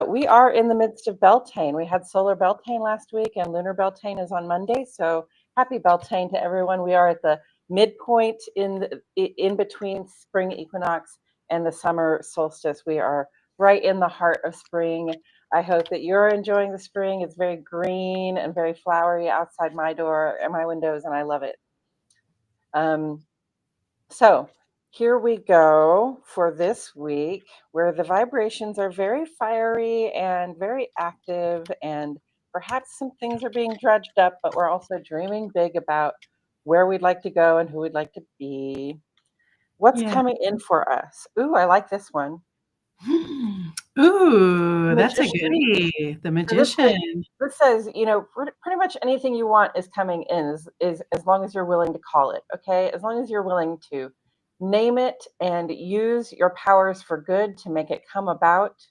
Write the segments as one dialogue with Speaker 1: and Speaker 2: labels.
Speaker 1: We are in the midst of Beltane. We had solar Beltane last week, and lunar Beltane is on Monday. So happy Beltane to everyone. We are at the midpoint in between spring equinox and the summer solstice. We are right in the heart of spring. I hope that you're enjoying the spring. It's very green and very flowery outside my door and my windows, and I love it. Um, so here we go for this week, where the vibrations are very fiery and very active, and perhaps some things are being dredged up, but we're also dreaming big about where we'd like to go and who we'd like to be. What's
Speaker 2: Yeah.
Speaker 1: coming in for us? Ooh, I like this one.
Speaker 2: Ooh, that's a
Speaker 1: Magician.
Speaker 2: goodie. The
Speaker 1: So
Speaker 2: magician.
Speaker 1: this says, pretty much anything you want is coming in, is as long as you're willing to call it, okay? As long as you're willing to name it and use your powers for good to make it come about,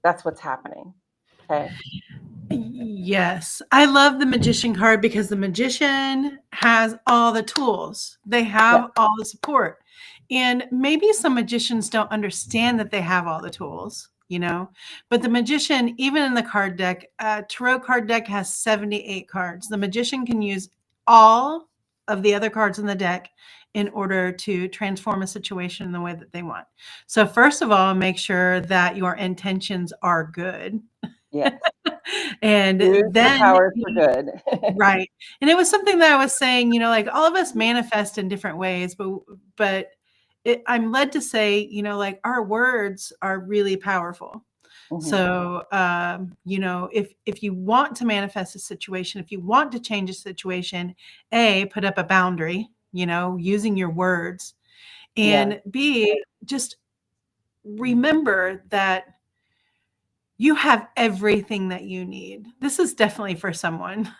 Speaker 1: that's what's happening, okay?
Speaker 2: Yes. I love the magician card because the magician has all the tools. They
Speaker 1: Yeah.
Speaker 2: have all the support. And maybe some magicians don't understand that they have all the tools, but the magician, even in the card deck, tarot card deck has 78 cards. The magician can use all of the other cards in the deck in order to transform a situation in the way that they want. So first of all, make sure that your intentions are good.
Speaker 1: Yes.
Speaker 2: And
Speaker 1: Use your
Speaker 2: then,
Speaker 1: powers for good.
Speaker 2: right. And it was something that I was saying, like all of us manifest in different ways, but I'm led to say, like our words are really powerful. So, if you want to manifest a situation, if you want to change a situation, A, put up a boundary, using your words,
Speaker 1: Yeah.
Speaker 2: and B, just remember that you have everything that you need. This is definitely for someone.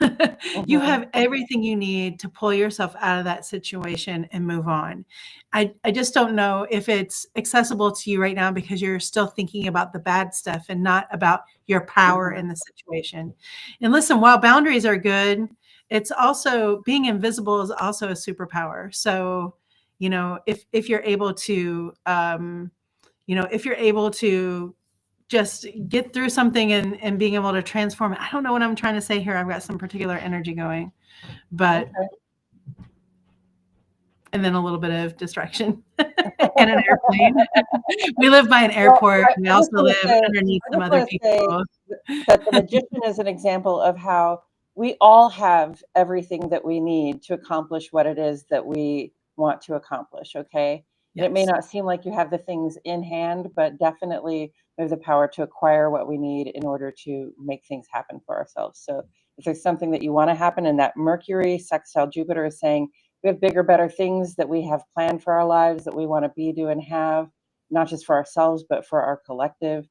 Speaker 2: You
Speaker 1: Mhm.
Speaker 2: have everything you need to pull yourself out of that situation and move on. I just don't know if it's accessible to you right now because you're still thinking about the bad stuff and not about your power
Speaker 1: Mhm.
Speaker 2: in the situation. And listen, while boundaries are good, it's also being invisible is also a superpower. So, if you're able to, if you're able to just get through something and being able to transform it. I don't know what I'm trying to say here. I've got some particular energy going, but
Speaker 1: Okay.
Speaker 2: and then a little bit of distraction and an airplane. We live by an
Speaker 1: Well,
Speaker 2: airport. We
Speaker 1: I just
Speaker 2: also
Speaker 1: want to
Speaker 2: live
Speaker 1: say,
Speaker 2: underneath
Speaker 1: I
Speaker 2: some
Speaker 1: just
Speaker 2: other
Speaker 1: want to say
Speaker 2: people.
Speaker 1: that the magician is an example of how we all have everything that we need to accomplish what it is that we want to accomplish, okay? And it may
Speaker 2: Yes.
Speaker 1: not seem like you have the things in hand, but definitely we have the power to acquire what we need in order to make things happen for ourselves. So if there's something that you want to happen, and that Mercury sextile Jupiter is saying we have bigger, better things that we have planned for our lives that we want to be, do, and have, not just for ourselves, but for our collective.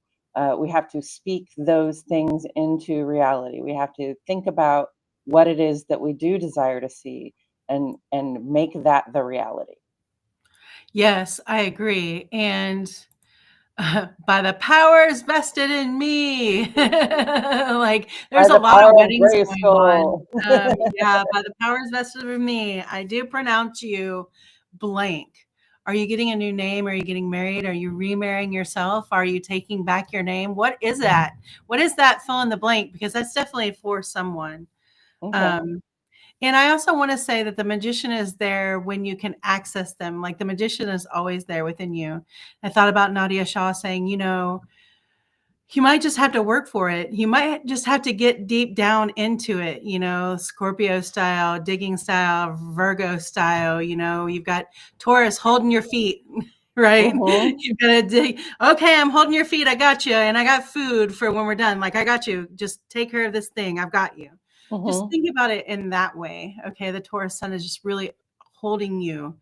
Speaker 1: We have to speak those things into reality. We have to think about what it is that we do desire to see, and make that the reality.
Speaker 2: Yes, I agree. And by the powers vested in me. Like
Speaker 1: By
Speaker 2: there's a
Speaker 1: the
Speaker 2: lot of
Speaker 1: power of
Speaker 2: weddings
Speaker 1: gray
Speaker 2: going on.
Speaker 1: skull.
Speaker 2: Yeah, by the powers vested in me, I do pronounce you blank. Are you getting a new name? Are you getting married? Are you remarrying yourself? Are you taking back your name? What is that? What is that fill in the blank? Because that's definitely for someone.
Speaker 1: Okay.
Speaker 2: Um, and I also want to say that the magician is there when you can access them. Like the magician is always there within you. I thought about Nadia Shaw saying, you might just have to work for it. You might just have to get deep down into it, Scorpio style, digging style, Virgo style, you've got Taurus holding your feet, right?
Speaker 1: Mm-hmm.
Speaker 2: You've got to dig. Okay, I'm holding your feet. I got you. And I got food for when we're done. Like, I got you. Just take care of this thing. I've got you. Just
Speaker 1: Mm-hmm.
Speaker 2: think about it in that way. Okay. The Taurus sun is just really holding you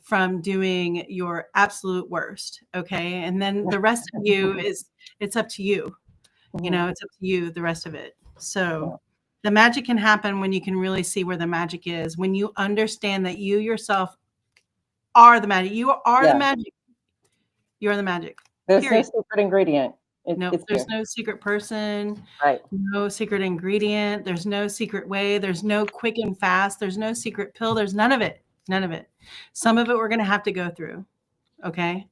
Speaker 2: from doing your absolute worst. Okay. And then the rest of you it's up to you.
Speaker 1: Mm-hmm.
Speaker 2: It's up to you, the rest of it.
Speaker 1: Yeah.
Speaker 2: So the magic can happen when you can really see where the magic is, when you understand that you yourself are the magic. You are the
Speaker 1: Yeah.
Speaker 2: magic. You are the magic.
Speaker 1: There's no
Speaker 2: Period.
Speaker 1: secret ingredient.
Speaker 2: No,
Speaker 1: It's
Speaker 2: there's
Speaker 1: here.
Speaker 2: no secret person,
Speaker 1: Right.
Speaker 2: no secret ingredient, there's no secret way, there's no quick and fast, there's no secret pill, there's none of it. None of it. Some of it we're going to have to go through. Okay?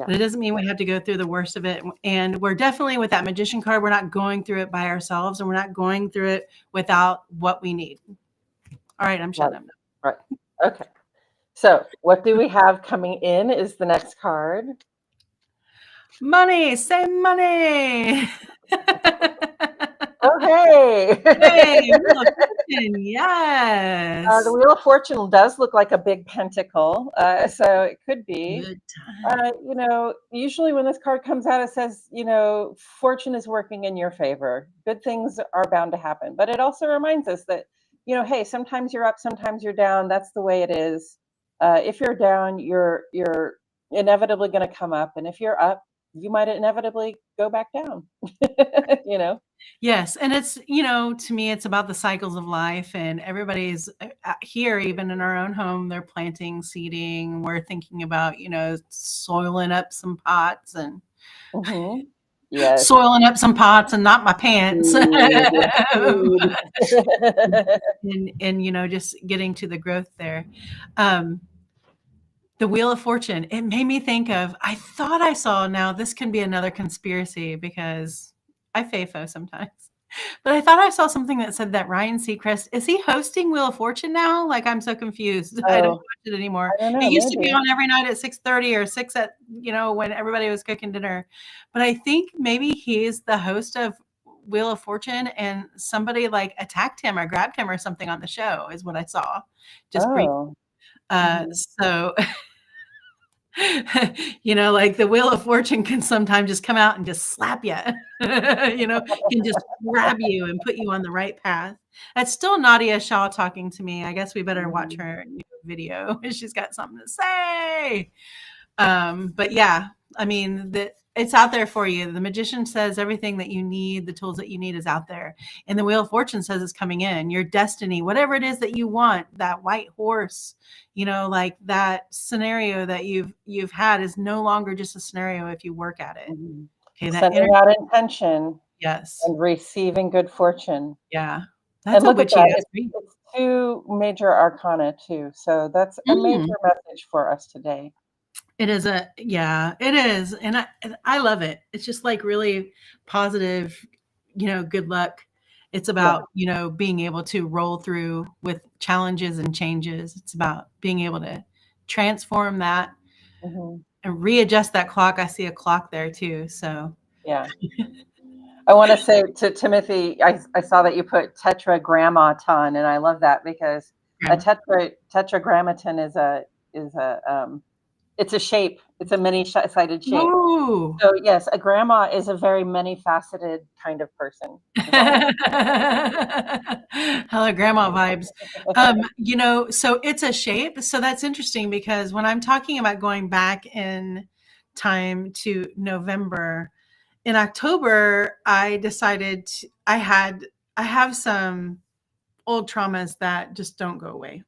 Speaker 2: But it doesn't mean we have to go through the worst of it. And we're definitely, with that magician card, we're not going through it by ourselves, and we're not going through it without what we need. All right, I'm shutting up now.
Speaker 1: Right. Okay. So what do we have coming in is the next card.
Speaker 2: Money, say money.
Speaker 1: Oh, hey.
Speaker 2: Hey, Wheel of Fortune, yes.
Speaker 1: The Wheel of Fortune does look like a big pentacle, so it could be.
Speaker 2: Good time.
Speaker 1: You know, usually when this card comes out, it says, you know, fortune is working in your favor. Good things are bound to happen. But it also reminds us that, you know, hey, sometimes you're up, sometimes you're down. That's the way it is. If you're down, you're inevitably going to come up, and if you're up, you might inevitably go back down. You know.
Speaker 2: Yes, and it's, you know, to me, it's about the cycles of life, and everybody's here, even in our own home, they're planting, seeding. We're thinking about, you know, soiling up some pots and
Speaker 1: Yes.
Speaker 2: soiling up some pots and not my pants. and, you know, just getting to the growth there. The Wheel of Fortune, it made me think of, I thought I saw, now this can be another conspiracy because I FAFO sometimes, but I thought I saw something that said that Ryan Seacrest, is he hosting Wheel of Fortune now? Like, I'm so confused. I don't watch it anymore.
Speaker 1: I don't know,
Speaker 2: It used to
Speaker 1: maybe.
Speaker 2: be on every night at 6:30 or 6 at, you know, when everybody was cooking dinner. But I think maybe he's the host of Wheel of Fortune, and somebody like attacked him or grabbed him or something on the show is what I saw. Just briefly. So, you know, like the Wheel of Fortune can sometimes just come out and just slap you, you know, can just grab you and put you on the right path. That's still Nadia Shaw talking to me. I guess we better watch her new video. She's got something to say. But yeah, I mean, it's out there for you. The magician says everything that you need, the tools that you need is out there. And the Wheel of Fortune says it's coming in. Your destiny, whatever it is that you want, that white horse, you know, like that scenario that you've had is no longer just a scenario if you work at it. Okay, that
Speaker 1: sending out intention.
Speaker 2: Yes.
Speaker 1: And receiving good fortune.
Speaker 2: Yeah.
Speaker 1: That's and look at that. It's 2 major arcana too. So that's a major message for us today.
Speaker 2: It is it is. And I love it. It's just like really positive, you know, good luck. It's about, you know, being able to roll through with challenges and changes. It's about being able to transform that and readjust that clock. I see a clock there too. So
Speaker 1: yeah. I want to say to Timothy, I saw that you put tetragrammaton, and I love that because a tetragrammaton is it's a shape. It's a many-sided shape.
Speaker 2: Ooh.
Speaker 1: So yes, a grandma is a very many-faceted kind of person.
Speaker 2: Hello, grandma vibes. You know, so it's a shape. So that's interesting because when I'm talking about going back in time to November, in October, I decided I have some old traumas that just don't go away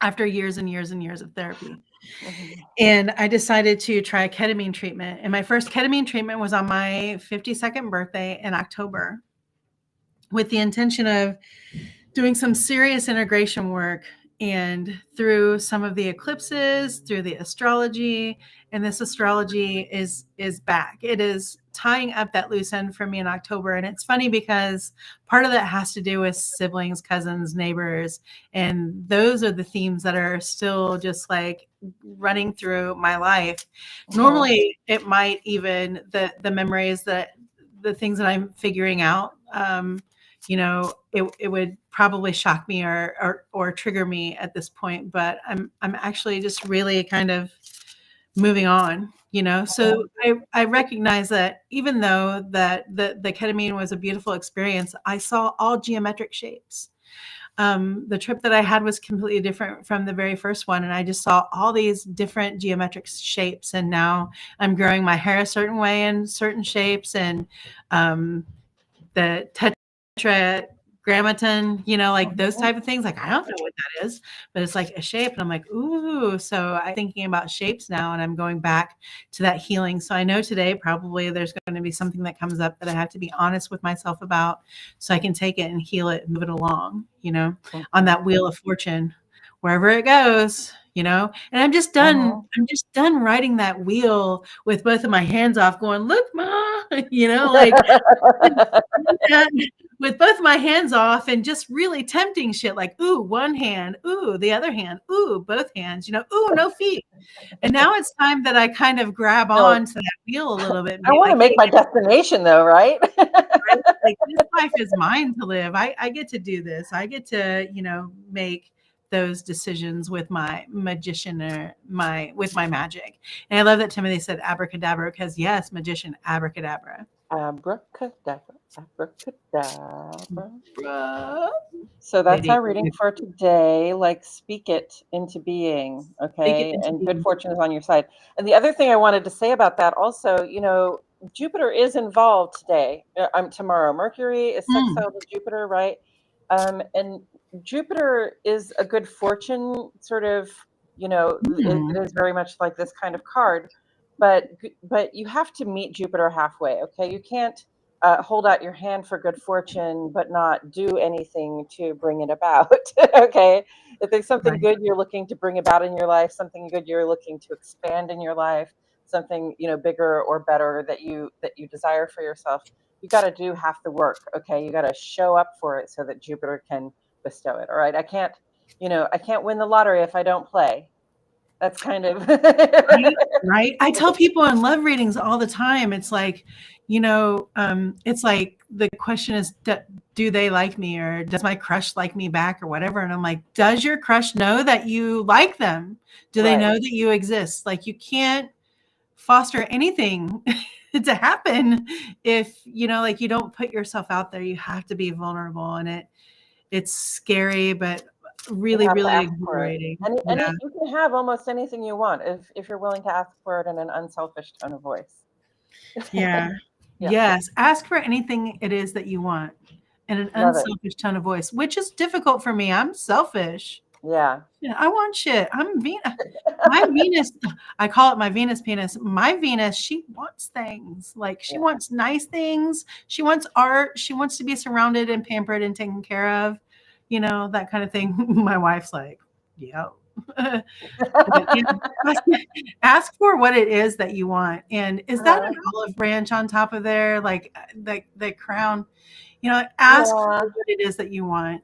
Speaker 2: after years and years and years of therapy. And I decided to try a ketamine treatment. And my first ketamine treatment was on my 52nd birthday in October with the intention of doing some serious integration work. And through some of the eclipses, through the astrology, and this astrology is back. It is tying up that loose end for me in October. And it's funny because part of that has to do with siblings, cousins, neighbors. And those are the themes that are still just like running through my life. Normally, it might even, the memories that the things that I'm figuring out, you know, it would probably shock me or trigger me at this point, but I'm actually just really kind of moving on, you know. So I recognize that even though that the ketamine was a beautiful experience, I saw all geometric shapes. The trip that I had was completely different from the very first one, and I just saw all these different geometric shapes. And now I'm growing my hair a certain way in certain shapes, and the tetragrammaton, you know, like those type of things. Like, I don't know what that is, but it's like a shape. And I'm like, ooh. So I'm thinking about shapes now, and I'm going back to that healing. So I know today probably there's going to be something that comes up that I have to be honest with myself about so I can take it and heal it and move it along, you know, on that Wheel of Fortune. Wherever it goes, you know? And I'm just done riding that wheel with both of my hands off going, look, Ma, you know, like with both my hands off and just really tempting shit like, ooh, one hand, ooh, the other hand, ooh, both hands, you know, ooh, no feet. And now it's time that I kind of grab
Speaker 1: No,
Speaker 2: on to that wheel a little bit and
Speaker 1: I
Speaker 2: be
Speaker 1: want to
Speaker 2: like,
Speaker 1: make
Speaker 2: hey,
Speaker 1: my destination though, right?
Speaker 2: right? Like this life is mine to live. I get to do this. I get to, you know, make those decisions with my magician or with my magic. And I love that Timothy said abracadabra because yes, magician abracadabra.
Speaker 1: Abracadabra, abracadabra.
Speaker 2: Bruh.
Speaker 1: So that's
Speaker 2: Lady,
Speaker 1: our reading for today. Like, speak it into being,
Speaker 2: take it
Speaker 1: okay?
Speaker 2: into
Speaker 1: And good
Speaker 2: being.
Speaker 1: fortune is on your side. And the other thing I wanted to say about that also, you know, Jupiter is involved today. Tomorrow. Mercury is
Speaker 2: Mm,
Speaker 1: sextile to Jupiter, right? And Jupiter is a good fortune sort of, you know, it
Speaker 2: mm.
Speaker 1: is very much like this kind of card. But you have to meet Jupiter halfway, okay? You can't hold out your hand for good fortune, but not do anything to bring it about. Okay. If there's something
Speaker 2: Right.
Speaker 1: good you're looking to bring about in your life, something good you're looking to expand in your life, something, you know, bigger or better that you desire for yourself, you got to do half the work. Okay. You got to show up for it so that Jupiter can bestow it. All right. I can't win the lottery if I don't play. That's kind of
Speaker 2: Right, right. I tell people in love readings all the time, it's like, you know, it's like the question is, do they like me or does my crush like me back or whatever? And I'm like, does your crush know that you like them? Do they
Speaker 1: right.
Speaker 2: know that you exist? Like you can't foster anything to happen if, you know, like you don't put yourself out there. You have to be vulnerable and it's scary, but
Speaker 1: You
Speaker 2: really,
Speaker 1: have to
Speaker 2: really
Speaker 1: ask for it.
Speaker 2: exhilarating. Yeah.
Speaker 1: You can have almost anything you want if you're willing to ask for it in an unselfish tone of voice.
Speaker 2: Yeah.
Speaker 1: Yeah,
Speaker 2: Yes. Ask for anything it is that you want in an
Speaker 1: love it.
Speaker 2: unselfish tone of voice, which is difficult for me. I'm selfish.
Speaker 1: Yeah.
Speaker 2: Yeah, I want shit. My Venus, I call it my Venus penis. My Venus, she wants things. Like she
Speaker 1: Yeah.
Speaker 2: wants nice things. She wants art. She wants to be surrounded and pampered and taken care of, you know, that kind of thing. My wife's like, yeah. But, you know, ask, ask for what it is that you want. And is that
Speaker 1: Uh,
Speaker 2: an olive branch on top of there, like the crown? You know, ask for
Speaker 1: yeah.
Speaker 2: what it is that you want.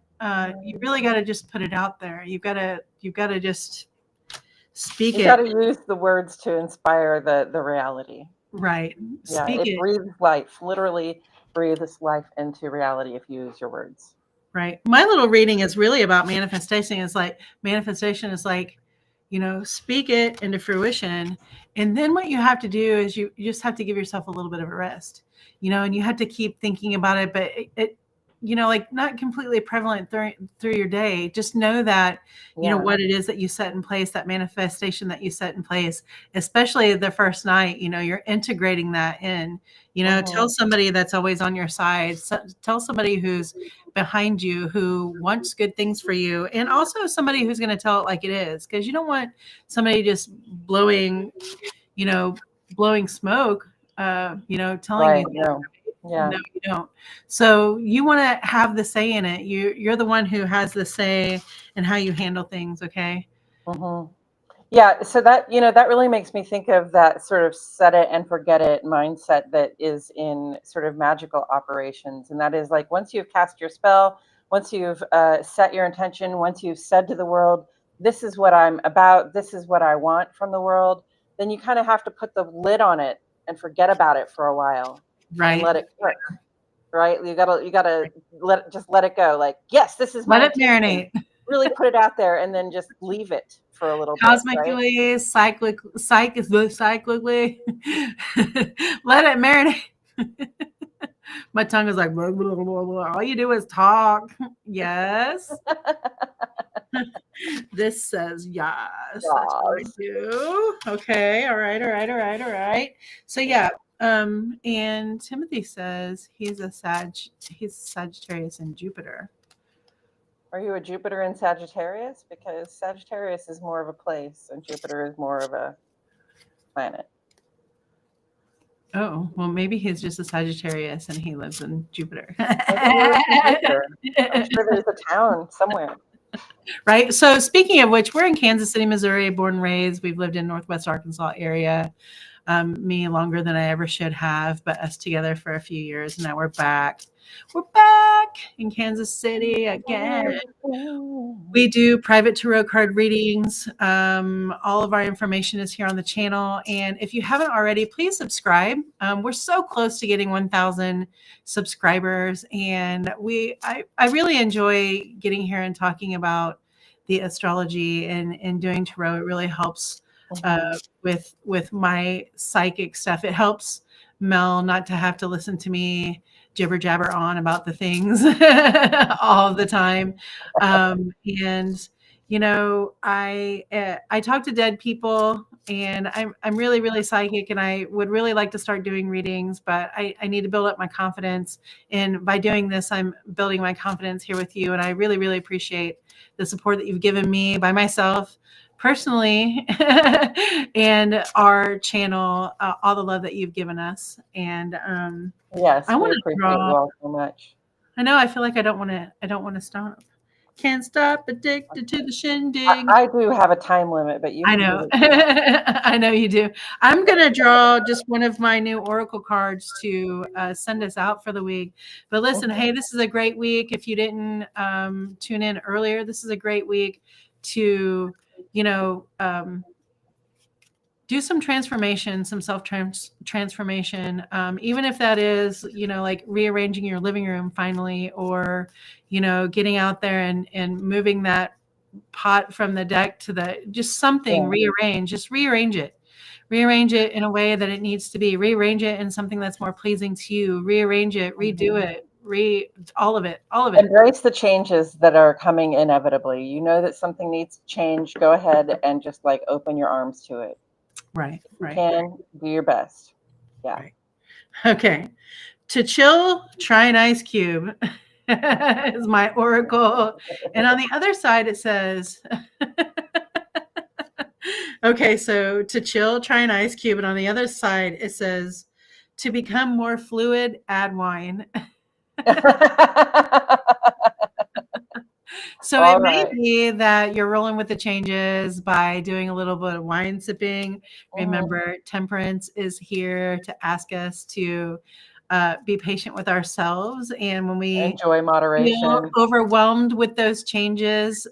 Speaker 2: You really got to just put it out there. You've got to just speak
Speaker 1: You got
Speaker 2: it.
Speaker 1: to use the words to inspire the reality.
Speaker 2: Right.
Speaker 1: Yeah,
Speaker 2: Speak
Speaker 1: it
Speaker 2: it.
Speaker 1: breathes life, literally breathes life into reality if you use your words.
Speaker 2: Right. My little reading is really about manifestation is like, you know, speak it into fruition. And then what you have to do is you just have to give yourself a little bit of a rest, you know, and you have to keep thinking about it, but it you know, like not completely prevalent through your day. Just know that, you know,
Speaker 1: Yeah.
Speaker 2: what it is that you set in place, that manifestation that you set in place, especially the first night, you know, you're integrating that in, you know, tell
Speaker 1: Hmm.
Speaker 2: somebody that's always on your side, tell somebody who's behind you who wants good things for you and also somebody who's going to tell it like it is because you don't want somebody just blowing you know blowing smoke you know telling
Speaker 1: Right.
Speaker 2: you
Speaker 1: No. Yeah.
Speaker 2: no you don't so you want to have the say in it you're the one who has the say in how you handle things okay
Speaker 1: Hmm. Yeah, so that, you know, that really makes me think of that sort of set it and forget it mindset that is in sort of magical operations. And that is like once you've cast your spell, once you've set your intention, once you've said to the world, this is what I'm about, this is what I want from the world, then you kind of have to put the lid on it and forget about it for a while and
Speaker 2: right
Speaker 1: let it cook, right? You gotta let it go. Like, yes, this is
Speaker 2: let
Speaker 1: my
Speaker 2: it
Speaker 1: intention.
Speaker 2: marinate
Speaker 1: Really put it out there and then just leave it for a little bit, right?
Speaker 2: cosmically cyclically let it marinate my tongue is like blah, blah, blah, blah. All you do is talk yes this says yes. That's what I
Speaker 1: Yes.
Speaker 2: do. Okay. All right. All right. All right. All right. So yeah. And Timothy says he's Sagittarius in Jupiter.
Speaker 1: Are you a Jupiter in Sagittarius? Because Sagittarius is more of a place and Jupiter is more of a planet.
Speaker 2: Oh, well, maybe he's just a Sagittarius and he lives in Jupiter.
Speaker 1: Maybe he lives in Jupiter. I'm sure there's a town somewhere.
Speaker 2: Right. So speaking of which, we're in Kansas City, Missouri, born and raised. We've lived in Northwest Arkansas area. Me longer than I ever should have, but us together for a few years. Now we're back. We're back in Kansas City again. We do private tarot card readings. All of our information is here on the channel. And if you haven't already, please subscribe. We're so close to getting 1,000 subscribers. And I really enjoy getting here and talking about the astrology and doing tarot. It really helps with my psychic stuff. It helps Mel not to have to listen to me jibber jabber on about the things all the time. And I talk to dead people, and I'm really, really psychic, and I would really like to start doing readings, but I need to build up my confidence. And by doing this, I'm building my confidence here with you. And I really, really appreciate the support that you've given me by myself personally and our channel, all the love that you've given us. And
Speaker 1: yes,
Speaker 2: I want
Speaker 1: we
Speaker 2: to
Speaker 1: appreciate
Speaker 2: draw.
Speaker 1: you all so much.
Speaker 2: I know. I feel like I don't want to stop. Can't stop, addicted to the shindig.
Speaker 1: I do have a time limit, but you.
Speaker 2: I know. I know you do. I'm going to draw just one of my new oracle cards to send us out for the week. But listen, hey, this is a great week. If you didn't tune in earlier, this is a great week to, do some transformation, some self-transformation, even if that is, like rearranging your living room finally, or, getting out there and moving that pot from the deck to just something, rearrange it in a way that it needs to be, rearrange it in something that's more pleasing to you, rearrange it, redo it, all of it.
Speaker 1: Embrace the changes that are coming inevitably. You know that something needs to change. Go ahead and just like open your arms to it.
Speaker 2: Right.
Speaker 1: You can do your best. Yeah.
Speaker 2: Right. Okay. To chill, try an ice cube is my oracle. And on the other side, it says, okay, so to chill, try an ice cube. And on the other side, it says, to become more fluid, add wine. So it may be that you're rolling with the changes by doing a little bit of wine sipping. Remember, temperance is here to ask us to be patient with ourselves. And when we
Speaker 1: enjoy moderation,
Speaker 2: feel overwhelmed with those changes,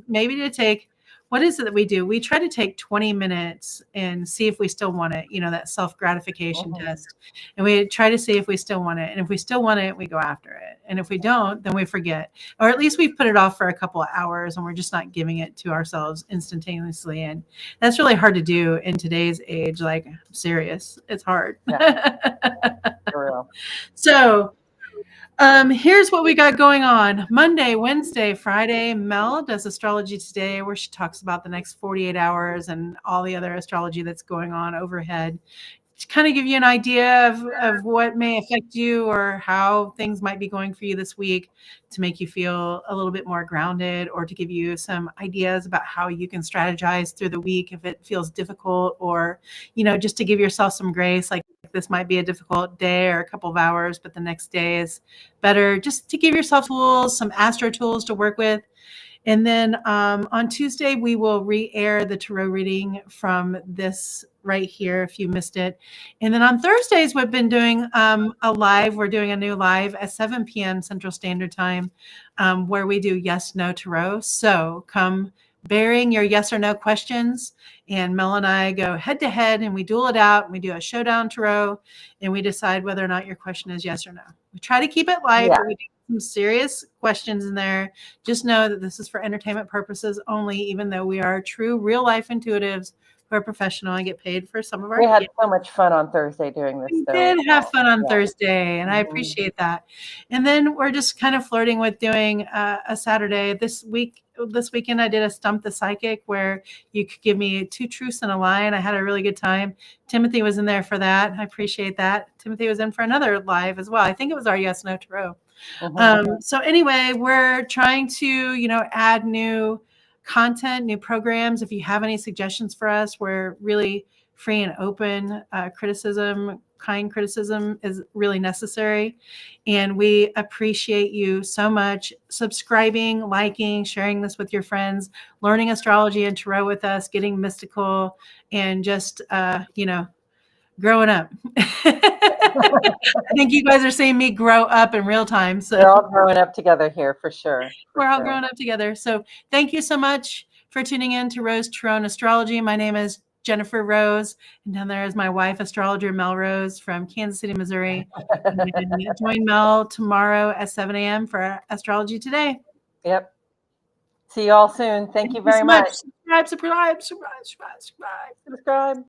Speaker 2: maybe to take, what is it that we do? We try to take 20 minutes and see if we still want it, that self-gratification test. And we try to see if we still want it. And if we still want it, we go after it. And if we don't, then we forget. Or at least we've put it off for a couple of hours and we're just not giving it to ourselves instantaneously. And that's really hard to do in today's age. Like, I'm serious. It's hard.
Speaker 1: Yeah. For real.
Speaker 2: So here's what we got going on. Monday, Wednesday, Friday, Mel does Astrology Today, where she talks about the next 48 hours and all the other astrology that's going on overhead, to kind of give you an idea of what may affect you or how things might be going for you this week, to make you feel a little bit more grounded, or to give you some ideas about how you can strategize through the week if it feels difficult, or, just to give yourself some grace. Like, this might be a difficult day or a couple of hours, but the next day is better, just to give yourself tools, some astro tools to work with. And then on Tuesday, we will re-air the tarot reading from this right here if you missed it. And then on Thursdays, we've been doing a live. We're doing a new live at 7 p.m. Central Standard Time, where we do yes, no tarot. So come bearing your yes or no questions, and Mel and I go head to head and we duel it out, and we do a showdown tarot, and we decide whether or not your question is yes or no. We try to keep it light, but we do some serious questions in there. Just know that this is for entertainment purposes only, even though we are true real life intuitives who are professional and get paid for some of our.
Speaker 1: We had so much fun on Thursday doing this.
Speaker 2: We did have fun on Thursday, and I appreciate that. And then we're just kind of flirting with doing a Saturday this weekend. I did a Stump the Psychic, where you could give me 2 truths and a lie, and I had a really good time. Timothy was in there for that. I appreciate that. Timothy was in for another live as well. I think it was our yes no tarot. So anyway, we're trying to, add new content, new programs. If you have any suggestions for us, we're really free and open criticism. Kind criticism is really necessary. And we appreciate you so much subscribing, liking, sharing this with your friends, learning astrology and tarot with us, getting mystical, and just, growing up. I think you guys are seeing me grow up in real time. So
Speaker 1: we're all growing up together here for sure.
Speaker 2: We're all growing up together. So thank you so much for tuning in to Rose Tarot and Astrology. My name is Jennifer Rose, and down there is my wife, astrologer Melrose from Kansas City, Missouri. And join Mel tomorrow at 7 a.m. for Astrology Today.
Speaker 1: Yep. See you all soon. Thank you very much.
Speaker 2: Subscribe.
Speaker 1: Subscribe.